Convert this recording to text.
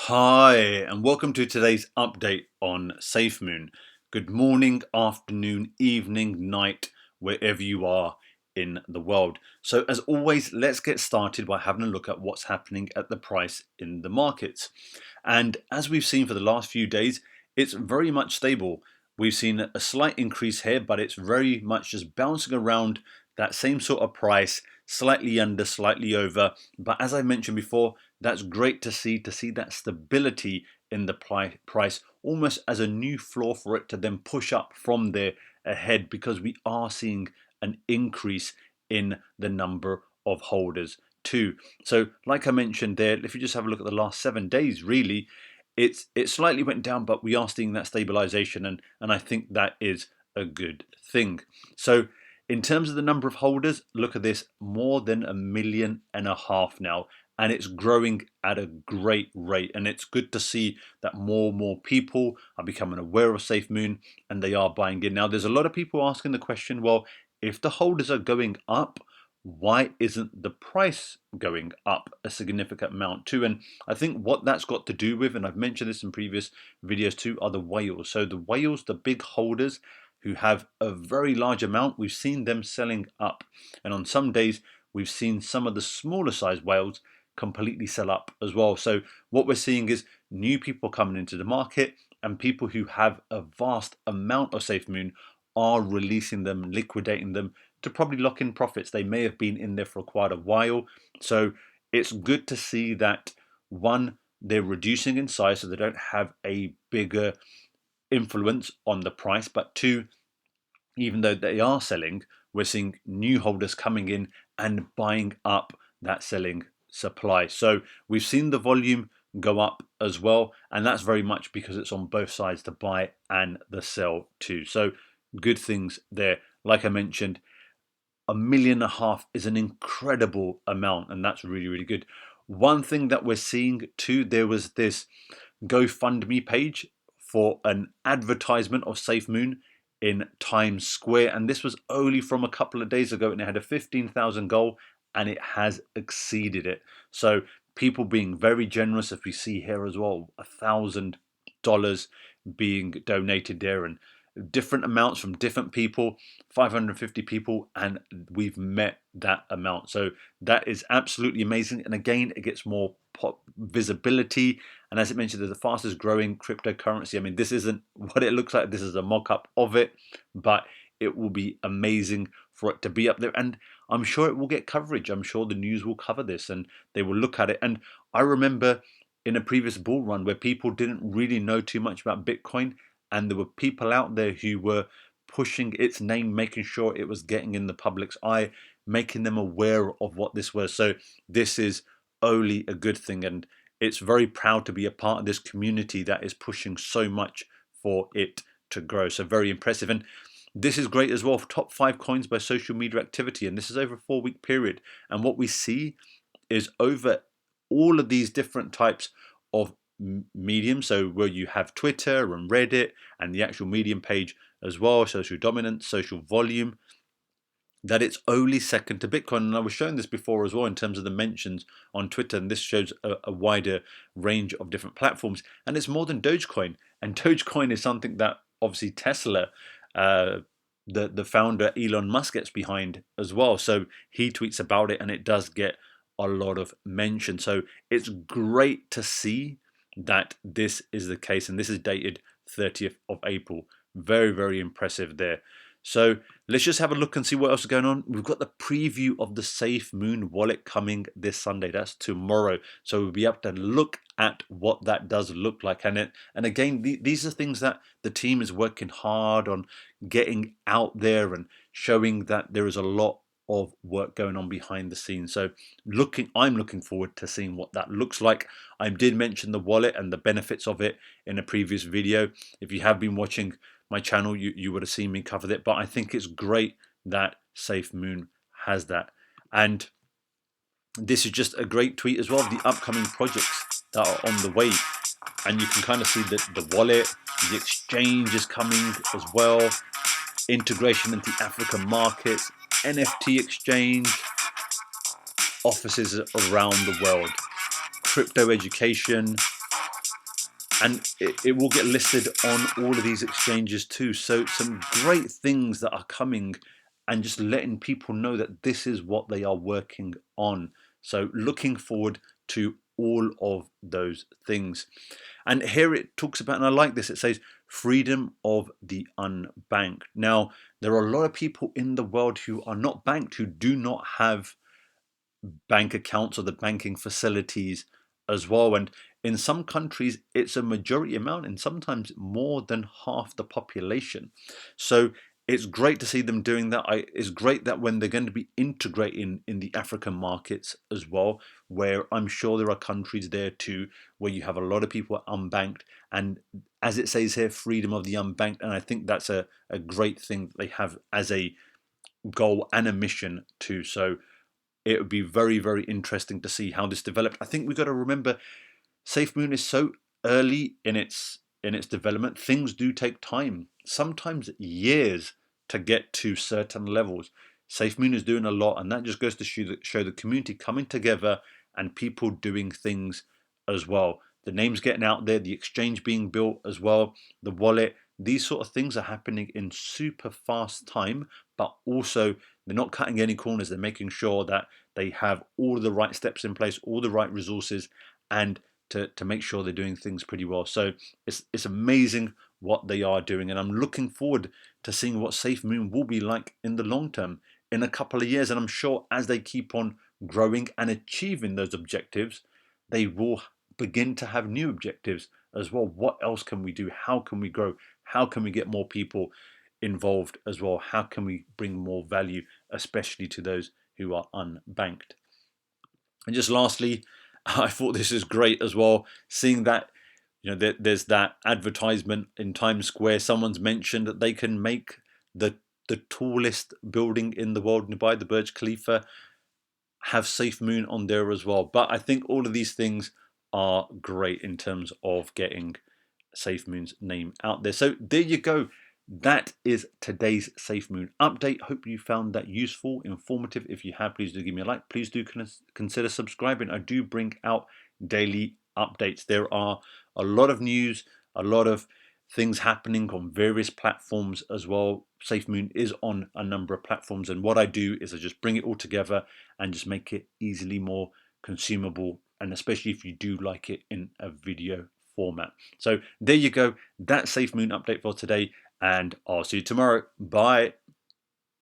Hi, and welcome to today's update on Safemoon. Good morning, afternoon, evening, night, wherever you are in the world. So, as always, let's get started by having a look at what's happening at the price in the markets. And as we've seen for the last few days, it's very much stable. We've seen a slight increase here, but it's very much just bouncing around that same sort of price, slightly under, slightly over. But as I mentioned before, that's great to see that stability in the price, almost as a new floor for it to then push up from there ahead, because we are seeing an increase in the number of holders too. So like I mentioned there, if you just have a look at the last 7 days, really, it slightly went down, but we are seeing that stabilization, and I think that is a good thing. So in terms of the number of holders, look at this, more than 1.5 million now, and it's growing at a great rate. And it's good to see that more and more people are becoming aware of Safemoon and they are buying in. Now, there's a lot of people asking the question, well, if the holders are going up, why isn't the price going up a significant amount too? And I think what that's got to do with, and I've mentioned this in previous videos too, are the whales. So the whales, the big holders who have a very large amount, we've seen them selling up. And on some days, we've seen some of the smaller size whales completely sell up as well. So what we're seeing is new people coming into the market, and people who have a vast amount of Safemoon are releasing them, liquidating them to probably lock in profits. They may have been in there for quite a while. So it's good to see that, one, they're reducing in size so they don't have a bigger influence on the price, but two, even though they are selling, we're seeing new holders coming in and buying up that selling supply. So we've seen the volume go up as well, and that's very much because it's on both sides, the buy and the sell too. So good things there. Like I mentioned, 1.5 million is an incredible amount, and that's really, really good. One thing that we're seeing too, there was this GoFundMe page for an advertisement of Safemoon in Times Square, and this was only from a couple of days ago, and it had a 15,000 goal, and it has exceeded it. So people being very generous, as we see here as well, $1,000 being donated there, and different amounts from different people, 550 people, and we've met that amount. So that is absolutely amazing. And again, it gets more visibility. And as I mentioned, they're the fastest growing cryptocurrency. I mean, this isn't what it looks like. This is a mock-up of it, but it will be amazing for it to be up there. And I'm sure it will get coverage. I'm sure the news will cover this and they will look at it. And I remember in a previous bull run where people didn't really know too much about Bitcoin, and there were people out there who were pushing its name, making sure it was getting in the public's eye, making them aware of what this was. So this is only a good thing, and it's very proud to be a part of this community that is pushing so much for it to grow. So very impressive. And this is great as well, for top 5 coins by social media activity, and this is over a 4-week period. And what we see is over all of these different types of medium, so where you have Twitter and Reddit and the actual Medium page as well, social dominance, social volume, that it's only second to Bitcoin. And I was showing this before as well in terms of the mentions on Twitter, and this shows a wider range of different platforms, and it's more than Dogecoin. And Dogecoin is something that obviously Tesla, the founder Elon Musk, gets behind as well. So he tweets about it and it does get a lot of mention. So it's great to see that this is the case, and this is dated 30th of April. Very, very impressive there. So let's just have a look and see what else is going on. We've got the preview of the Safemoon Wallet coming this Sunday. That's tomorrow. So we'll be able to look at what that does look like. And again, these are things that the team is working hard on getting out there and showing that there is a lot of work going on behind the scenes. So I'm looking forward to seeing what that looks like. I did mention the wallet and the benefits of it in a previous video. If you have been watching my channel, you would have seen me cover it. But I think it's great that Safemoon has that. And this is just a great tweet as well of the upcoming projects that are on the way. And you can kind of see that the wallet, the exchange is coming as well, integration into African markets, NFT exchange, offices around the world, crypto education, and it will get listed on all of these exchanges too. So some great things that are coming, and just letting people know that this is what they are working on. So looking forward to all of those things. And here it talks about, and I like this, it says freedom of the unbanked. Now, there are a lot of people in the world who are not banked, who do not have bank accounts or the banking facilities as well. And in some countries, it's a majority amount, and sometimes more than half the population. So it's great to see them doing that. It's great that when they're going to be integrating in the African markets as well, where I'm sure there are countries there too where you have a lot of people unbanked. And as it says here, freedom of the unbanked. And I think that's a great thing that they have as a goal and a mission too. So it would be very, very interesting to see how this developed. I think we've got to remember Safemoon is so early in its development. Things do take time, sometimes years, to get to certain levels. Safemoon is doing a lot, and that just goes to show the community coming together and people doing things as well. The names getting out there, the exchange being built as well, the wallet. These sort of things are happening in super fast time, but also they're not cutting any corners. They're making sure that they have all the right steps in place, all the right resources, and to make sure they're doing things pretty well. So it's amazing what they are doing, and I'm looking forward to seeing what Safemoon will be like in the long term, in a couple of years. And I'm sure as they keep on growing and achieving those objectives, they will begin to have new objectives as well. What else can we do? How can we grow? How can we get more people involved as well? How can we bring more value, especially to those who are unbanked? And just lastly, I thought this is great as well, seeing that there's that advertisement in Times Square. Someone's mentioned that they can make the tallest building in the world nearby, the Burj Khalifa, have Safemoon on there as well. But I think all of these things are great in terms of getting Safemoon's name out there. So there you go. That is today's Safemoon update. Hope you found that useful, informative. If you have, please do give me a like. Please do consider subscribing. I do bring out daily updates. There are a lot of news, a lot of things happening on various platforms as well. Safemoon is on a number of platforms, and what I do is I just bring it all together and just make it easily more consumable, and especially if you do like it in a video format. So there you go. That's Safemoon update for today, and I'll see you tomorrow. Bye.